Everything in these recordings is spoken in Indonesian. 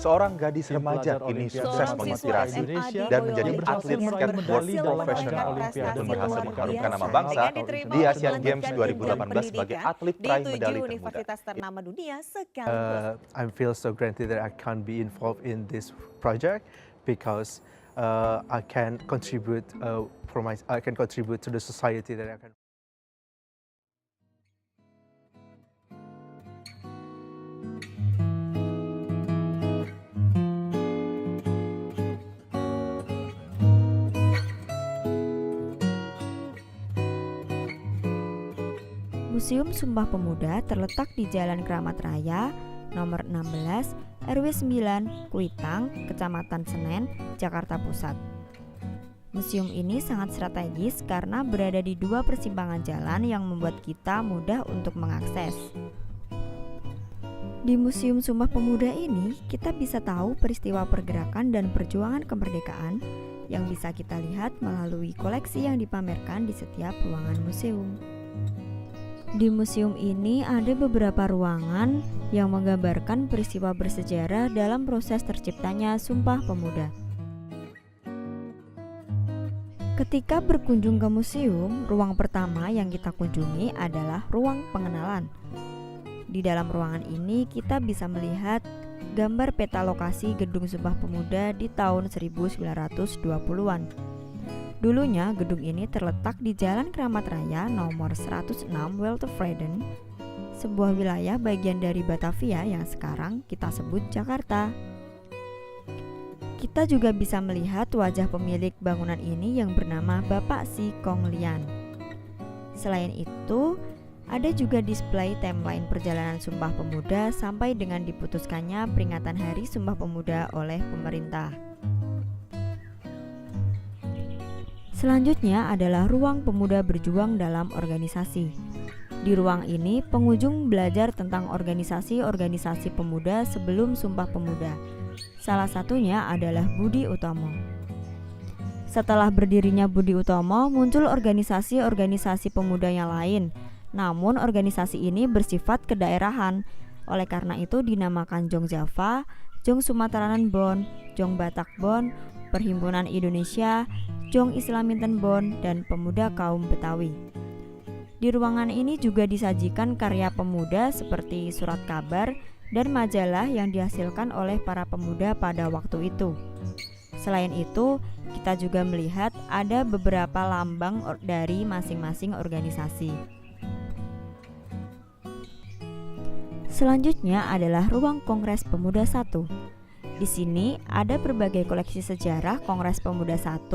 Seorang gadis Tim remaja pelajar kini Olimpiade sukses Seorang siswa menginspirasi SMA di dan Boyolali, menjadi Jawa atlet Timur skateboard berhasil profesional mengharumkan dan berhasil prestasi mengharumkan luar nama biasa bangsa dengan di Asian Games melanjutkan 2018 sebagai pendidikan atlet di peraih 7 medali termuda. universitas ternama dunia sekaligus. I feel so grateful that I can be involved in this project because I can contribute to the society that I can. Museum Sumpah Pemuda terletak di Jalan Kramat Raya, nomor 16, RW 9, Kuitang, Kecamatan Senen, Jakarta Pusat. Museum ini sangat strategis karena berada di dua persimpangan jalan yang membuat kita mudah untuk mengakses. Di Museum Sumpah Pemuda ini, kita bisa tahu peristiwa pergerakan dan perjuangan kemerdekaan yang bisa kita lihat melalui koleksi yang dipamerkan di setiap ruangan museum. Di museum ini ada beberapa ruangan yang menggambarkan peristiwa bersejarah dalam proses terciptanya Sumpah Pemuda. Ketika berkunjung ke museum, ruang pertama yang kita kunjungi adalah ruang pengenalan. Di dalam ruangan ini kita bisa melihat gambar peta lokasi Gedung Sumpah Pemuda di tahun 1920-an. Dulunya gedung ini terletak di Jalan Kramat Raya nomor 106 Weltevreden, sebuah wilayah bagian dari Batavia yang sekarang kita sebut Jakarta. Kita juga bisa melihat wajah pemilik bangunan ini yang bernama Bapak Si Kong Lian. Selain itu, ada juga display timeline perjalanan Sumpah Pemuda sampai dengan diputuskannya peringatan Hari Sumpah Pemuda oleh pemerintah. Selanjutnya adalah ruang pemuda berjuang dalam organisasi. Di ruang ini, pengunjung belajar tentang organisasi-organisasi pemuda sebelum Sumpah Pemuda. Salah satunya adalah Budi Utomo. Setelah berdirinya Budi Utomo, muncul organisasi-organisasi pemuda yang lain. Namun organisasi ini bersifat kedaerahan. Oleh karena itu dinamakan Jong Java, Jong Sumateranan Bon, Jong Batak Bon, Perhimpunan Indonesia, Jong Islaminten Bon, dan Pemuda Kaum Betawi. Di ruangan ini juga disajikan karya pemuda seperti surat kabar dan majalah yang dihasilkan oleh para pemuda pada waktu itu. Selain itu, kita juga melihat ada beberapa lambang dari masing-masing organisasi. Selanjutnya adalah ruang Kongres Pemuda 1. Di sini ada berbagai koleksi sejarah Kongres Pemuda 1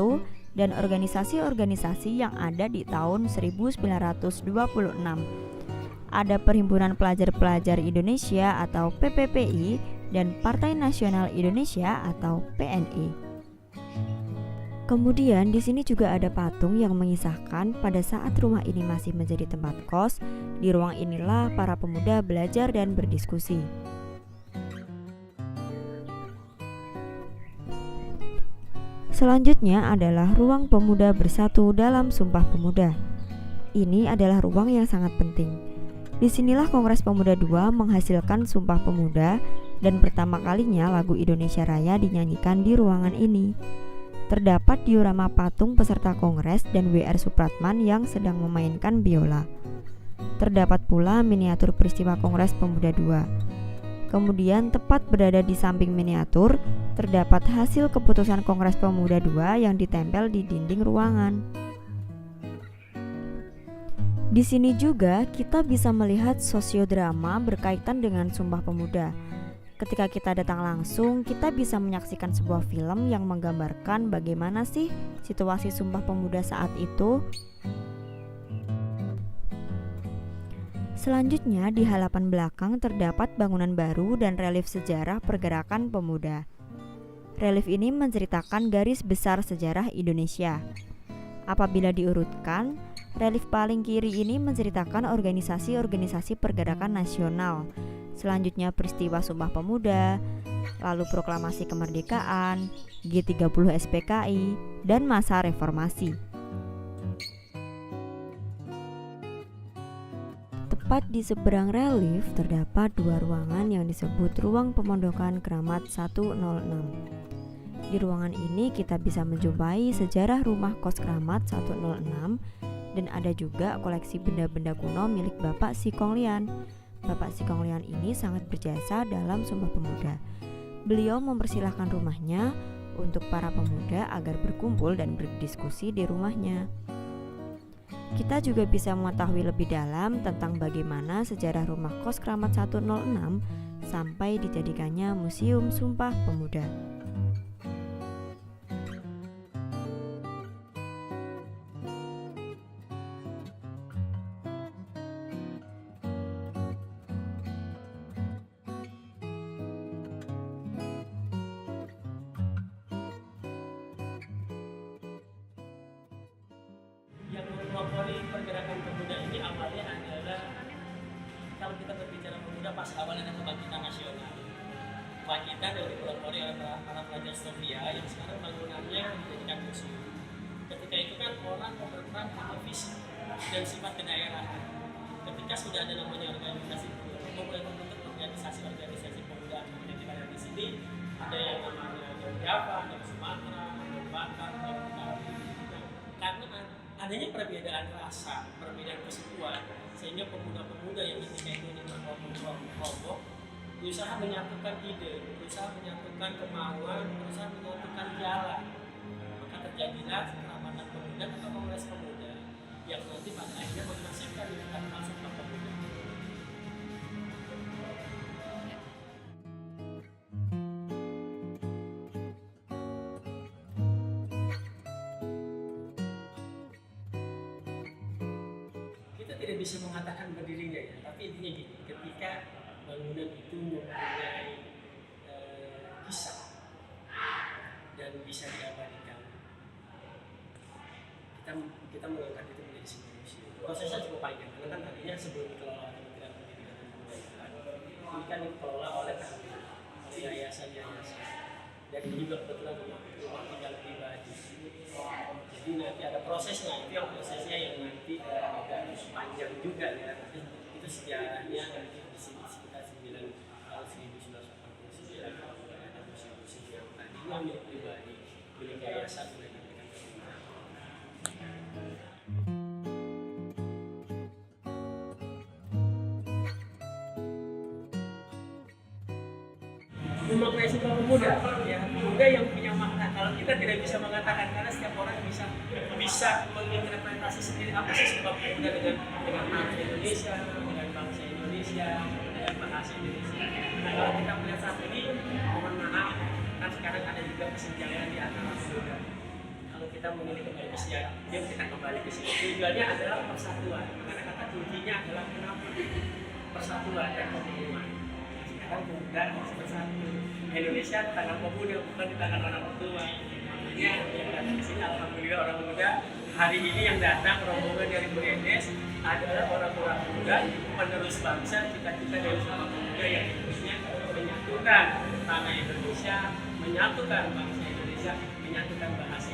dan organisasi-organisasi yang ada di tahun 1926. Ada Perhimpunan Pelajar-Pelajar Indonesia atau PPPI dan Partai Nasional Indonesia atau PNI. Kemudian di sini juga ada patung yang mengisahkan pada saat rumah ini masih menjadi tempat kos, di ruang inilah para pemuda belajar dan berdiskusi. Selanjutnya adalah ruang pemuda bersatu dalam Sumpah Pemuda. Ini adalah ruang yang sangat penting. Disinilah Kongres Pemuda II menghasilkan Sumpah Pemuda dan pertama kalinya lagu Indonesia Raya dinyanyikan di ruangan ini. Terdapat diorama patung peserta Kongres dan W.R. Supratman yang sedang memainkan biola. Terdapat pula miniatur peristiwa Kongres Pemuda II. Kemudian tepat berada di samping miniatur, terdapat hasil keputusan Kongres Pemuda II yang ditempel di dinding ruangan. Di sini juga kita bisa melihat sosiodrama berkaitan dengan Sumpah Pemuda. Ketika kita datang langsung, kita bisa menyaksikan sebuah film yang menggambarkan bagaimana sih situasi Sumpah Pemuda saat itu. Selanjutnya di halaman belakang terdapat bangunan baru dan relief sejarah pergerakan pemuda. Relief ini menceritakan garis besar sejarah Indonesia. Apabila diurutkan, relief paling kiri ini menceritakan organisasi-organisasi pergerakan nasional. Selanjutnya peristiwa Sumpah Pemuda, lalu proklamasi kemerdekaan, G30 SPKI, dan masa reformasi. Tepat di seberang relief terdapat dua ruangan yang disebut Ruang Pemondokan Kramat 106. Di ruangan ini kita bisa menjumpai sejarah rumah kos Kramat 106 dan ada juga koleksi benda-benda kuno milik Bapak Sikonglian. Bapak Sikonglian ini sangat berjasa dalam Sumpah Pemuda. Beliau mempersilahkan rumahnya untuk para pemuda agar berkumpul dan berdiskusi di rumahnya. Kita juga bisa mengetahui lebih dalam tentang bagaimana sejarah rumah kos Kramat 106 sampai dijadikannya Museum Sumpah Pemuda. Yang mempelopori pergerakan pemuda ini awalnya adalah, kalau kita berbicara pemuda pas awalnya ada kebangkitan nasional. Kebangkitan yang dipelopori oleh para pelajar Stovia yang sekarang bangunannya menjadikan museum. Ketika itu kan orang berperan pada visi dan sifat kedaerahan. Ketika sudah ada namanya organisasi pemuda, mulai terbentuk organisasi pemuda. Jadi pada di sini ada yang namanya dari Java, dari Sumatera, dari Batak, dari Betawi. Karena adanya perbedaan rasa, perbedaan kesukuan, sehingga pemuda-pemuda yang ketika itu berkelompok berusaha menyatukan ide, berusaha menyatukan kemauan, berusaha menyatukan jalan. Maka terjadilah keramatan pemuda atau kongres pemuda yang nanti pada akhirnya menghasilkan Sumpah Sumpah Pemuda. Tidak bisa mengatakan berdirinya ya, tapi intinya gini, ketika bangunan itu mempunyai kisah dan bisa diabadikan, kita mengangkat itu menjadi sebuah museum. Prosesnya cukup panjang, karena kan tadinya sebelum dikelola Kementerian Pendidikan dan Kebudayaan, ini kan dikelola oleh yayasan-yayasan, dan ini juga kebetulan rumah tinggal pribadi. Jadi nanti ada prosesnya, itu yang prosesnya yang nanti agak panjang juga ya. Itu sejarahnya nanti di sini sekitar 1989 ada museum-museum yang tadinya milik pribadi, milik yayasan, milik memaknai Sumpah Pemuda, ya pemuda yang punya makna. Kalau kita tidak bisa mengatakan, karena setiap orang bisa menginterpretasi sendiri apa sih Sumpah Pemuda dengan bangsa Indonesia, dengan bangsa Indonesia, dengan bahasa Indonesia. Nah kalau kita melihat saat ini, mohon maaf, kan sekarang ada juga kesenjangan di antara pemuda. Kalau kita memilih kembali ke sejarah, kita kembali ke sini. Tujuannya adalah persatuan, karena kata kuncinya adalah kenapa persatuan dan pemuluhan. Sekarang pemuda harus bersatu. Indonesia di tangan pemuda, bukan di tangan orang tua. Makanya yang datang di sini, alhamdulillah orang muda. Hari ini yang datang rombongan dari BNS adalah orang-orang muda penerus bangsa, cita-cita dari Sumpah Pemuda yang intinya menyatukan tanah Indonesia, menyatukan bangsa Indonesia, menyatukan bahasa